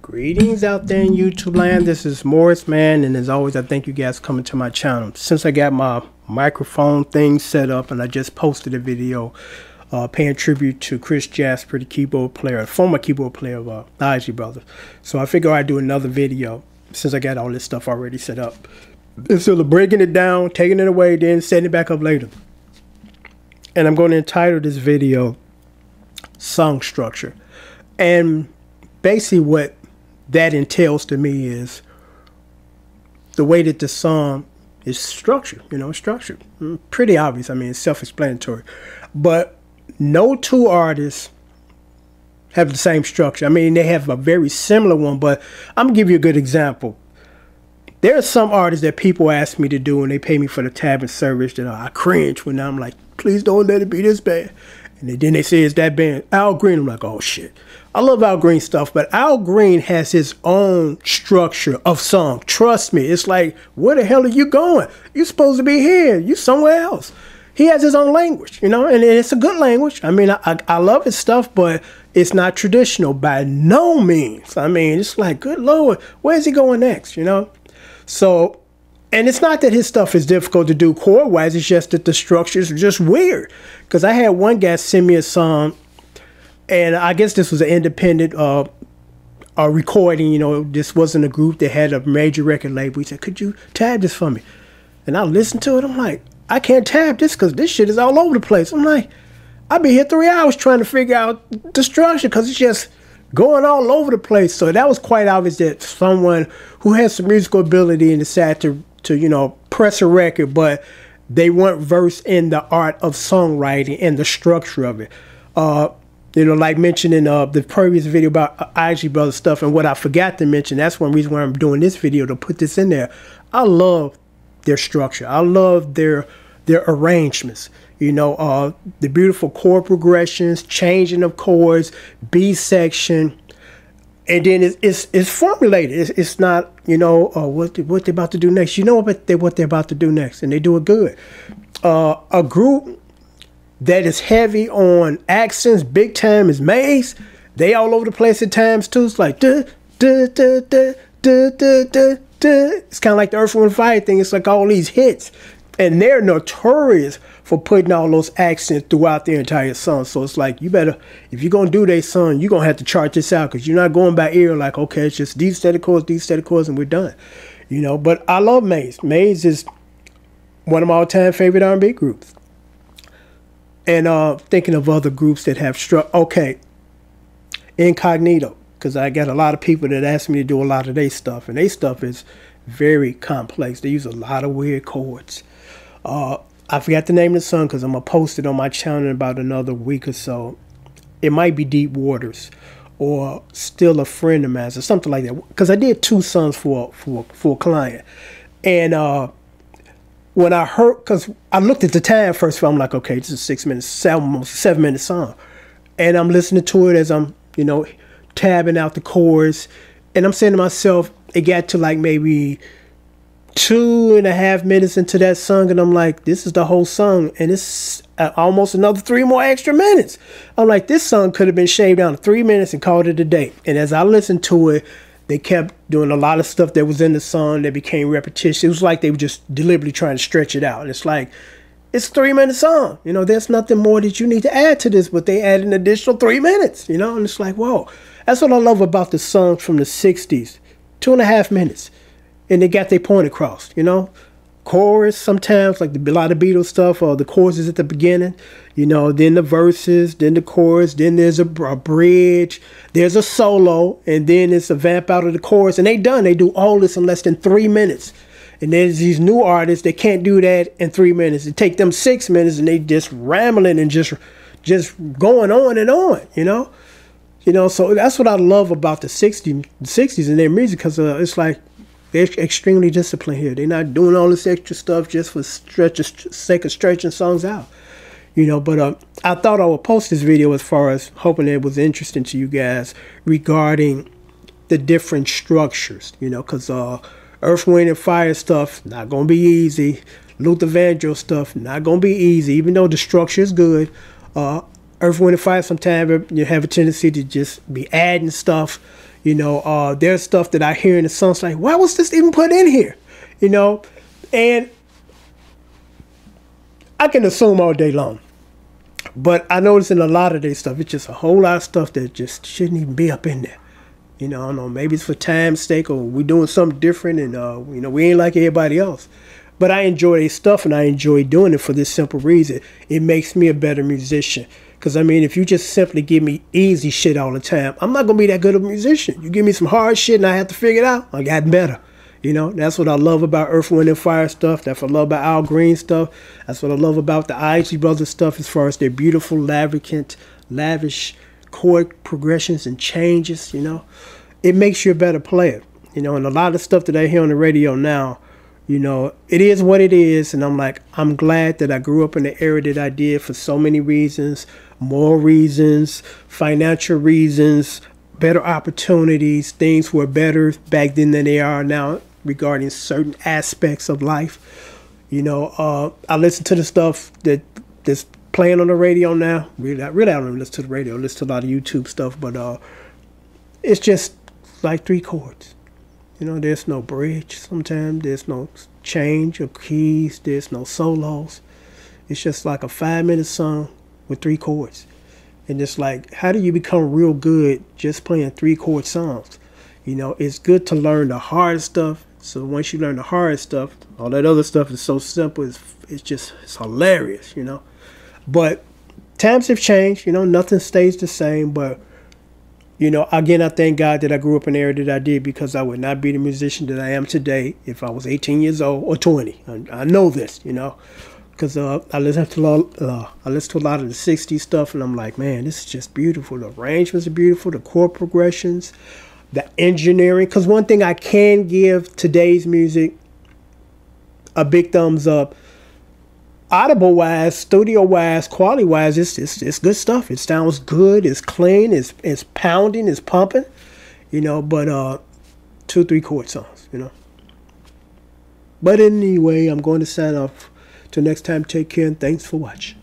Greetings out there in YouTube land. This is Morris, man, and as always, I thank you guys for coming to my channel. Since I got my microphone thing set up and I just posted a video paying tribute to Chris Jasper, the keyboard player, former keyboard player of the Isley Brothers. So I figure I'd do another video since I got all this stuff already set up. Instead of breaking it down, taking it away, then setting it back up later. And I'm going to entitle this video Song Structure. And basically what that entails to me is the way that the song is structured, structured. Pretty obvious. I mean, it's self-explanatory. But no two artists have the same structure. I mean, they have a very similar one, but I'm going to give you a good example. There are some artists that people ask me to do and they pay me for the tab and service that I cringe when I'm like, please don't let it be this bad. And then they say it's that band. Al Green, I'm like, oh shit. I love Al Green stuff, but Al Green has his own structure of song. Trust me. It's like, where the hell are you going? You're supposed to be here. You somewhere else. He has his own language, and it's a good language. I mean, I love his stuff, but it's not traditional by no means. I mean, it's like, good Lord, where's he going next, So, and it's not that his stuff is difficult to do chord-wise. It's just that the structures are just weird. Because I had one guy send me a song, and I guess this was an independent recording. This wasn't a group that had a major record label. He said, could you tab this for me? And I listened to it. I'm like, I can't tab this because this shit is all over the place. I'm like, I've been here 3 hours trying to figure out the structure because it's just going all over the place. So that was quite obvious that someone who has some musical ability and decided to press a record, but they weren't versed in the art of songwriting and the structure of it. Like mentioned in the previous video about Isley Brothers stuff, and what I forgot to mention, that's one reason why I'm doing this video, to put this in there. I love their structure. I love their arrangements. The beautiful chord progressions, changing of chords, B section, and then it's formulated. It's not what they're about to do next. What they're about to do next, and they do it good. A group that is heavy on accents, big time, is Maze. They all over the place at times too. It's like duh, duh, duh, duh, duh, duh, duh, duh. It's kind of like the Earth, Wind & Fire thing. It's like all these hits, and they're notorious for putting all those accents throughout the entire song. So it's like, you better, if you're gonna do their song, you're gonna have to chart this out, because you're not going by ear like, okay, it's just these steady chords, and we're done. But I love Maze. Maze is one of my all-time favorite R&B groups. And thinking of other groups that have okay, Incognito, because I got a lot of people that ask me to do a lot of their stuff, and their stuff is very complex. They use a lot of weird chords. I forgot the name of the song because I'm going to post it on my channel in about another week or so. It might be Deep Waters or Still a Friend of Mine or something like that, because I did 2 songs for a client. And when I heard, because I looked at the time first of all, I'm like, okay, this is 6 minutes, almost a 7-minute song. And I'm listening to it as I'm, tabbing out the chords. And I'm saying to myself, it got to like maybe 2.5 minutes into that song, and I'm like, this is the whole song, and it's almost another 3 more extra minutes. I'm like, this song could have been shaved down to 3 minutes and called it a day. And as I listened to it, they kept doing a lot of stuff that was in the song that became repetition. It was like they were just deliberately trying to stretch it out. And it's like, it's a 3-minute song. There's nothing more that you need to add to this, but they added an additional 3 minutes, and it's like, whoa. That's what I love about the songs from the 60s. 2.5 minutes. And they got their point across, Chorus sometimes, like a lot of Beatles stuff, or the choruses at the beginning, then the verses, then the chorus, then there's a bridge, there's a solo, and then it's a vamp out of the chorus, and they do all this in less than 3 minutes. And there's these new artists that can't do that in 3 minutes. It take them 6 minutes, and they just rambling and just going on and on, So that's what I love about the 60s and their music, because it's like, they're extremely disciplined here. They're not doing all this extra stuff just for sake of stretching songs out. But I thought I would post this video as far as hoping it was interesting to you guys regarding the different structures, because Earth, Wind & Fire stuff, not going to be easy. Luther Vandross stuff, not going to be easy, even though the structure is good. Earth, Wind, and Fire, sometimes you have a tendency to just be adding stuff. You know, there's stuff that I hear in the songs like, why was this even put in here? You know, and I can assume all day long. But I notice in a lot of their stuff, it's just a whole lot of stuff that just shouldn't even be up in there. You know, I don't know, maybe it's for time's sake or we're doing something different and, you know, we ain't like everybody else. But I enjoy their stuff and I enjoy doing it for this simple reason. It makes me a better musician. Because, I mean, if you just simply give me easy shit all the time, I'm not going to be that good of a musician. You give me some hard shit and I have to figure it out, I got better. You know, that's what I love about Earth, Wind, and Fire stuff. That's what I love about Al Green stuff. That's what I love about the Isley Brothers stuff as far as their beautiful, lavish chord progressions and changes, you know. It makes you a better player, you know, and a lot of stuff that I hear on the radio now, you know, it is what it is. And I'm like, I'm glad that I grew up in the era that I did for so many reasons, more reasons, financial reasons, better opportunities. Things were better back then than they are now regarding certain aspects of life. You know, I listen to the stuff that's playing on the radio now. Really, I don't even listen to the radio. I listen to a lot of YouTube stuff, but it's just like 3 chords. You know, there's no bridge sometimes. There's no change of keys. There's no solos. It's just like a 5-minute song with 3 chords. And it's like, how do you become real good just playing 3-chord songs? You know, it's good to learn the hard stuff. So once you learn the hard stuff, all that other stuff is so simple. It's hilarious, you know. But times have changed. You know, nothing stays the same. But, you know, again, I thank God that I grew up in the era that I did, because I would not be the musician that I am today if I was 18 years old or 20. I know this, you know. Because I listen to a lot of the 60s stuff, and I'm like, man, this is just beautiful. The arrangements are beautiful, the chord progressions, the engineering. Because one thing I can give today's music a big thumbs up, audible-wise, studio-wise, quality-wise, it's good stuff. It sounds good, it's clean, it's pounding, it's pumping, you know, but 2-3 chord songs, you know. But anyway, I'm going to sign off. Till next time, take care and thanks for watching.